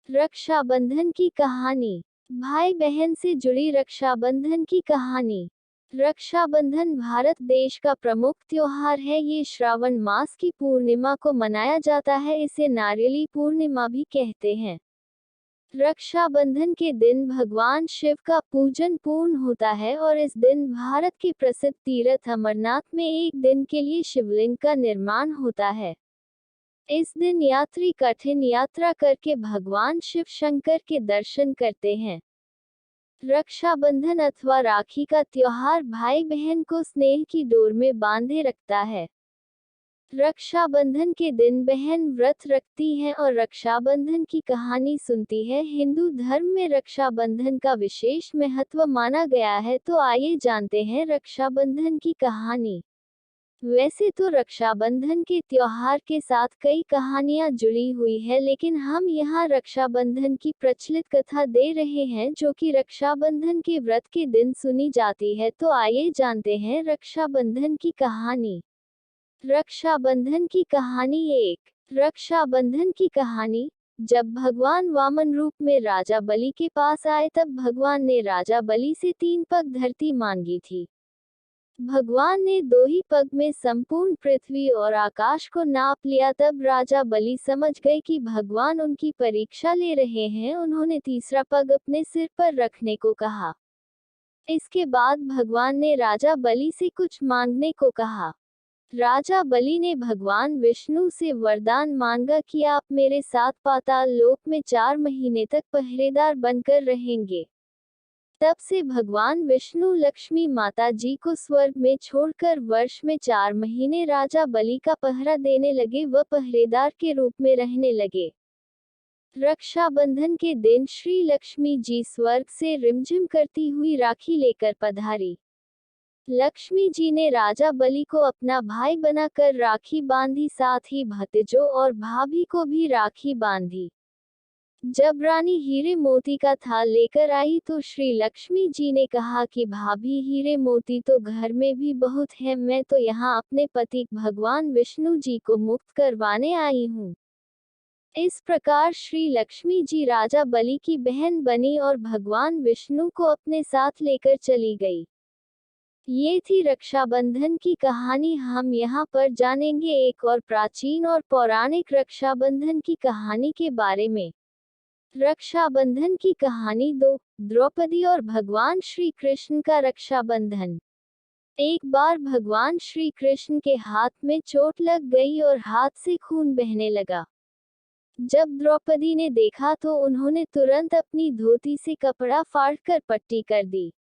रक्षाबंधन की कहानी। भाई बहन से जुड़ी रक्षाबंधन की कहानी। रक्षाबंधन भारत देश का प्रमुख त्योहार है। ये श्रावण मास की पूर्णिमा को मनाया जाता है। इसे नारियली पूर्णिमा भी कहते हैं। रक्षाबंधन के दिन भगवान शिव का पूजन पूर्ण होता है और इस दिन भारत के प्रसिद्ध तीर्थ अमरनाथ में एक दिन के लिए शिवलिंग का निर्माण होता है। इस दिन यात्री कठिन यात्रा करके भगवान शिव शंकर के दर्शन करते हैं। रक्षाबंधन अथवा राखी का त्योहार भाई बहन को स्नेह की डोर में बांधे रखता है। रक्षाबंधन के दिन बहन व्रत रखती है और रक्षाबंधन की कहानी सुनती है। हिंदू धर्म में रक्षाबंधन का विशेष महत्व माना गया है। तो आइए जानते हैं रक्षाबंधन की कहानी। वैसे तो रक्षाबंधन के त्योहार के साथ कई कहानियां जुड़ी हुई है, लेकिन हम यहाँ रक्षाबंधन की प्रचलित कथा दे रहे हैं जो कि रक्षाबंधन के व्रत के दिन सुनी जाती है। तो आइए जानते हैं रक्षाबंधन की कहानी। रक्षाबंधन की कहानी। एक, रक्षाबंधन की कहानी। जब भगवान वामन रूप में राजा बलि के पास आए तब भगवान ने राजा बलि से 3 पग धरती मांगी थी। भगवान ने 2 ही पग में संपूर्ण पृथ्वी और आकाश को नाप लिया। तब राजा बलि समझ गए कि भगवान उनकी परीक्षा ले रहे हैं। उन्होंने तीसरा पग अपने सिर पर रखने को कहा। इसके बाद भगवान ने राजा बलि से कुछ मांगने को कहा। राजा बलि ने भगवान विष्णु से वरदान मांगा कि आप मेरे साथ पाताल लोक में 4 महीने तक पहरेदार बनकर रहेंगे। तब से भगवान विष्णु लक्ष्मी माता जी को स्वर्ग में छोड़कर वर्ष में 4 महीने राजा बलि का पहरा देने लगे। वह पहरेदार के रूप में रहने लगे। रक्षाबंधन के दिन श्री लक्ष्मी जी स्वर्ग से रिमझिम करती हुई राखी लेकर पधारी। लक्ष्मी जी ने राजा बलि को अपना भाई बनाकर राखी बांधी, साथ ही भतीजों और भाभी को भी राखी बांधी। जब रानी हीरे मोती का थाल लेकर आई तो श्री लक्ष्मी जी ने कहा कि भाभी, हीरे मोती तो घर में भी बहुत है, मैं तो यहाँ अपने पति भगवान विष्णु जी को मुक्त करवाने आई हूँ। इस प्रकार श्री लक्ष्मी जी राजा बलि की बहन बनी और भगवान विष्णु को अपने साथ लेकर चली गई। ये थी रक्षाबंधन की कहानी। हम यहाँ पर जानेंगे एक और प्राचीन और पौराणिक रक्षाबंधन की कहानी के बारे में। रक्षाबंधन की कहानी। 2, द्रौपदी और भगवान श्री कृष्ण का रक्षाबंधन। एक बार भगवान श्री कृष्ण के हाथ में चोट लग गई और हाथ से खून बहने लगा। जब द्रौपदी ने देखा तो उन्होंने तुरंत अपनी धोती से कपड़ा फाड़कर पट्टी कर दी।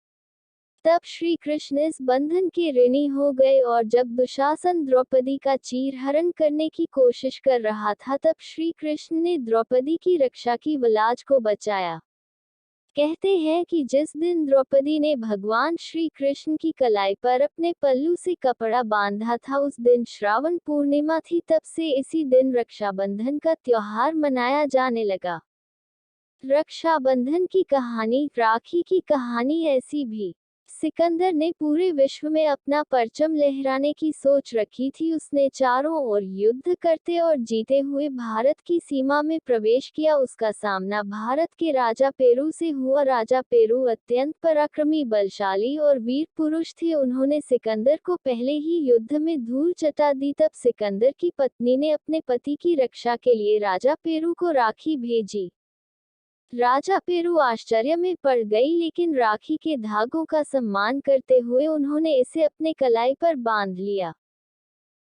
तब श्री कृष्ण इस बंधन के ऋणी हो गए और जब दुशासन द्रौपदी का चीरहरण करने की कोशिश कर रहा था तब श्री कृष्ण ने द्रौपदी की रक्षा की व लाज को बचाया। कहते हैं कि जिस दिन द्रौपदी ने भगवान श्री कृष्ण की कलाई पर अपने पल्लू से कपड़ा बांधा था उस दिन श्रावण पूर्णिमा थी। तब से इसी दिन रक्षाबंधन का त्योहार मनाया जाने लगा। रक्षाबंधन की कहानी। राखी की कहानी ऐसी भी। सिकंदर ने पूरे विश्व में अपना परचम लहराने की सोच रखी थी। उसने चारों ओर युद्ध करते और जीते हुए भारत की सीमा में प्रवेश किया। उसका सामना भारत के राजा पेरू से हुआ। राजा पेरू अत्यंत पराक्रमी, बलशाली और वीर पुरुष थे। उन्होंने सिकंदर को पहले ही युद्ध में धूल चटा दी। तब सिकंदर की पत्नी ने अपने पति की रक्षा के लिए राजा पेरू को राखी भेजी। राजा पेरू आश्चर्य में पड़ गई, लेकिन राखी के धागों का सम्मान करते हुए उन्होंने इसे अपने कलाई पर बांध लिया।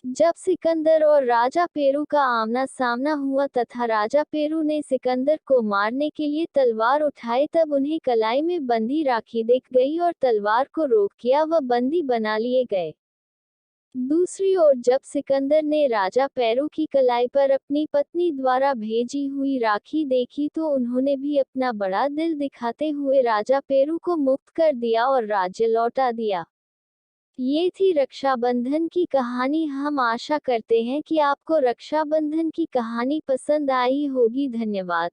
जब सिकंदर और राजा पेरू का आमना सामना हुआ तथा राजा पेरू ने सिकंदर को मारने के लिए तलवार उठाई तब उन्हें कलाई में बंधी राखी दिख गई और तलवार को रोक किया, वह बंदी बना लिए गए। दूसरी ओर जब सिकंदर ने राजा पेरू की कलाई पर अपनी पत्नी द्वारा भेजी हुई राखी देखी तो उन्होंने भी अपना बड़ा दिल दिखाते हुए राजा पेरू को मुक्त कर दिया और राज्य लौटा दिया। ये थी रक्षाबंधन की कहानी। हम आशा करते हैं कि आपको रक्षाबंधन की कहानी पसंद आई होगी। धन्यवाद।